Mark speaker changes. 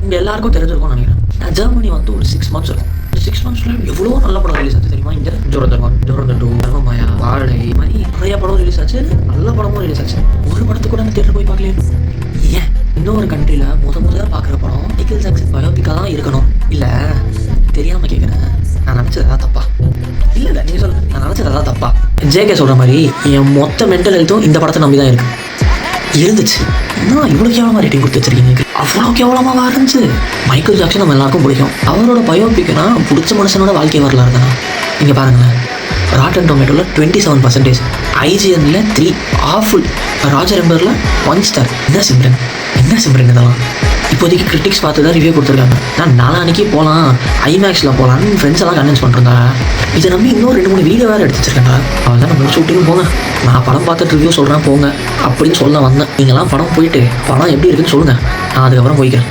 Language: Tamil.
Speaker 1: உங்கள் எல்லாருக்கும் தெரிஞ்சிருக்கும்னு நினைக்கிறேன். ஜெர்மனி வந்து ஒரு 6 months இருக்கும். 6 monthsல எவ்வளோ நல்ல படம் ரிலீஸ் ஆச்சு தெரியுமா? இங்கே ஜோரந்தன் 2, தர்மமாயா, வாழை, மாதிரி நிறைய படம் ரிலீஸ் ஆச்சு. நல்ல படமும் ரிலீஸ் ஆச்சு. ஒரு படத்துக்கு கூட அந்த தேட்டர் போய் பார்க்கலையே. ஏன் இன்னொரு கண்ட்ரியில் முதல்ல பார்க்குற படம் மைக்கேல் ஜாக்சன் பயோபிக்காக தான் இருக்கணும்? இல்லை தெரியாமல் கேட்குறேன். நான் நினச்சது அதான் தப்பா? இல்லை நீங்கள் சொல்லுங்கள். நான் நினச்சது அதான் தப்பா? ஜேகே சொல்கிற மாதிரி என் மொத்த மென்டல் ஹெல்த்தும் இந்த படத்தை நம்பி தான் இருந்துச்சு. இன்னும் இவ்வளோ கேவலமாக ரேட்டிங் கொடுத்து வச்சிருக்கீங்க. அவ்வளோ கேவலமாக இருந்துச்சு. மைக்கேல் ஜாக்சன் நம்ம எல்லாருக்கும் பிடிக்கும். அவரோட பயோபிக்னா பிடிச்ச மனுஷனோட வாழ்க்கை வரலாறு தானே. நீங்கள் பாருங்களேன், ராட்டன் டொமேட்டோவில் 27%, IGNல 3, ஆஃபுல், ராஜர் எம்பரில் 1 ஸ்டார். என்ன சிம்ரன் இதெல்லாம்? இப்போதைக்கு கிரிட்டிக்ஸ் பார்த்து தான் ரிவ்யூ கொடுத்துருக்காங்க. நான் நாளானிக்கு போகலாம், ஐமேக்ஸில் போகலான்னு ஃப்ரெண்ட்ஸ் எல்லாம் கன்வின்ஸ் பண்ணுறேன்டா. இதை நம்பி இன்னும் 2-3 வீடியோ வேறு எடுத்து வச்சிருக்கேன்டா. அவள் தான் முடிச்சு விட்டுன்னு போங்க. நான் படம் பார்த்துட்டு ரிவ்யூ சொல்கிறேன் போங்க அப்படின்னு சொல்ல வந்தேன். நீங்களாம் படம் போயிட்டு படம் எப்படி இருக்குன்னு சொல்லுங்கள், நான் அதுக்கப்புறம் போய்க்கிறேன்.